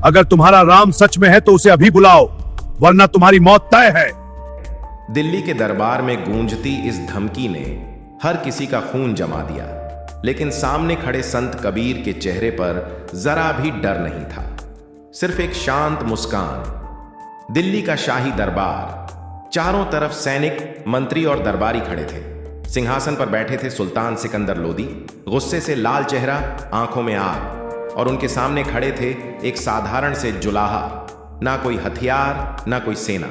अगर तुम्हारा राम सच में है तो उसे अभी बुलाओ, वरना तुम्हारी मौत तय है। दिल्ली के दरबार में गूंजती इस धमकी ने हर किसी का खून जमा दिया, लेकिन सामने खड़े संत कबीर के चेहरे पर जरा भी डर नहीं था, सिर्फ एक शांत मुस्कान। दिल्ली का शाही दरबार, चारों तरफ सैनिक, मंत्री और दरबारी खड़े थे। सिंहासन पर बैठे थे सुल्तान सिकंदर लोदी, गुस्से से लाल चेहरा, आंखों में आग, और उनके सामने खड़े थे एक साधारण से जुलाहा, ना कोई हथियार ना कोई सेना,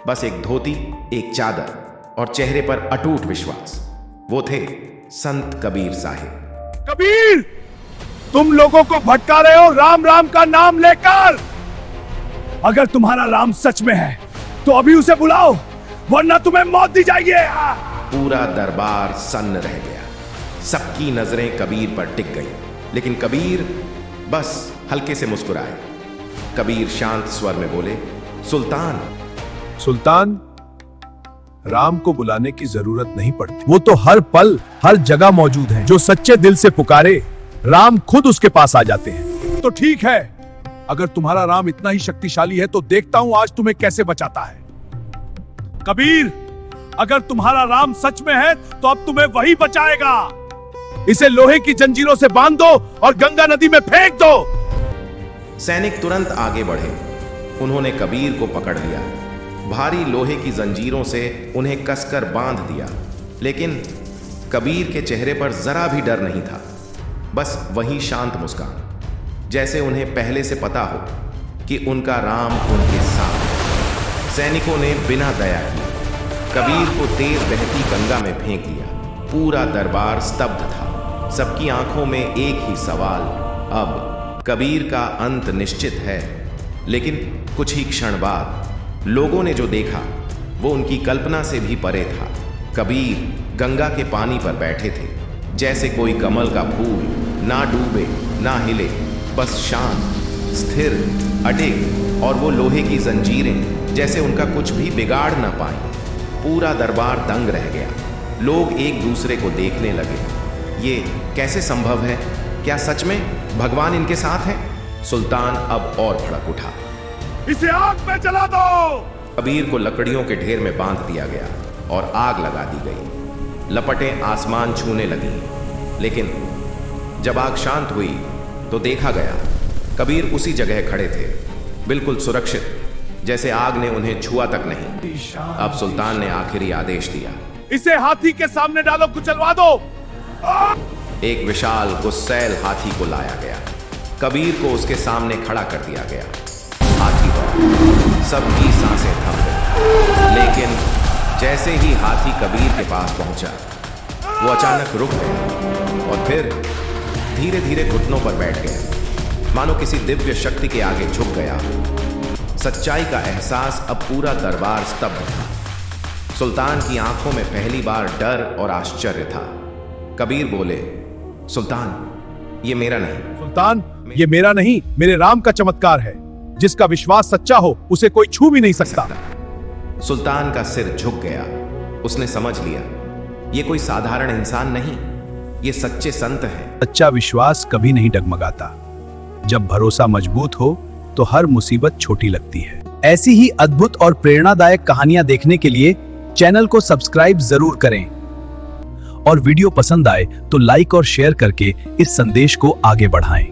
बस एक धोती, एक चादर और चेहरे पर अटूट विश्वास। वो थे संत कबीर साहिब। कबीर, तुम लोगों को भटका रहे हो राम राम का नाम लेकर। अगर तुम्हारा राम सच में है तो अभी उसे बुलाओ, वरना तुम्हें मौत दी जाएगी। पूरा दरबार सन्न रह गया, सबकी नजरें कबीर पर टिक गई, लेकिन कबीर बस हल्के से मुस्कुराए। कबीर शांत स्वर में बोले, सुल्तान। सुल्तान, राम को बुलाने की जरूरत नहीं पड़ती, वो तो हर पल हर जगह मौजूद है। जो सच्चे दिल से पुकारे, राम खुद उसके पास आ जाते हैं। तो ठीक है, अगर तुम्हारा राम इतना ही शक्तिशाली है तो देखता हूं आज तुम्हें कैसे बचाता है। कबीर, अगर तुम्हारा राम सच में है तो अब तुम्हें वही बचाएगा। इसे लोहे की जंजीरों से बांध दो और गंगा नदी में फेंक दो। सैनिक तुरंत आगे बढ़े, उन्होंने कबीर को पकड़ लिया, भारी लोहे की जंजीरों से उन्हें कसकर बांध दिया, लेकिन कबीर के चेहरे पर जरा भी डर नहीं था, बस वही शांत मुस्कान, जैसे उन्हें पहले से पता हो कि उनका राम उनके साथ है। सैनिकों ने बिना दया किए कबीर को तेज बहती गंगा में फेंक दिया। पूरा दरबार स्तब्ध था, सबकी आंखों में एक ही सवाल, अब कबीर का अंत निश्चित है। लेकिन कुछ ही क्षण बाद लोगों ने जो देखा वो उनकी कल्पना से भी परे था। कबीर गंगा के पानी पर बैठे थे, जैसे कोई कमल का फूल, ना डूबे ना हिले, बस शांत, स्थिर, अडिग, और वो लोहे की जंजीरें जैसे उनका कुछ भी बिगाड़ ना पाए। पूरा दरबार दंग रह गया, लोग एक दूसरे को देखने लगे। ये कैसे संभव है? क्या सच में भगवान इनके साथ हैं? सुल्तान अब और भड़क उठा, इसे आग में जला दो। कबीर को लकड़ियों के ढेर में बांध दिया गया और आग लगा दी गई। लपटें आसमान छूने लगी, लेकिन जब आग शांत हुई तो देखा गया कबीर उसी जगह खड़े थे, बिल्कुल सुरक्षित, जैसे आग ने उन्हें छुआ तक नहीं। अब सुल्तान ने आखिरी आदेश दिया, इसे हाथी के सामने डालो, कुचलवा दो। एक विशाल गुस्सैल हाथी को लाया गया, कबीर को उसके सामने खड़ा कर दिया गया। हाथी पर सबकी सांसें थम गई, लेकिन जैसे ही हाथी कबीर के पास पहुंचा, वो अचानक रुक गया और फिर धीरे धीरे घुटनों पर बैठ गया, मानो किसी दिव्य शक्ति के आगे झुक गया। सच्चाई का एहसास अब पूरा दरबार स्तब्ध था। सुल्तान की आंखों में पहली बार डर और आश्चर्य था। कबीर बोले, सुल्तान, ये मेरा नहीं। सुल्तान, ये मेरा नहीं, मेरे राम का चमत्कार है। जिसका विश्वास सच्चा हो उसे कोई छू भी नहीं सकता। सुल्तान का सिर झुक गया, उसने समझ लिया ये कोई साधारण इंसान नहीं, ये सच्चे संत हैं। सच्चा विश्वास कभी नहीं डगमगाता। जब भरोसा मजबूत हो तो हर मुसीबत छोटी लगती है। ऐसी ही अद्भुत और प्रेरणादायक कहानियां देखने के लिए चैनल को सब्सक्राइब जरूर करें और वीडियो पसंद आए तो लाइक और शेयर करके इस संदेश को आगे बढ़ाएं।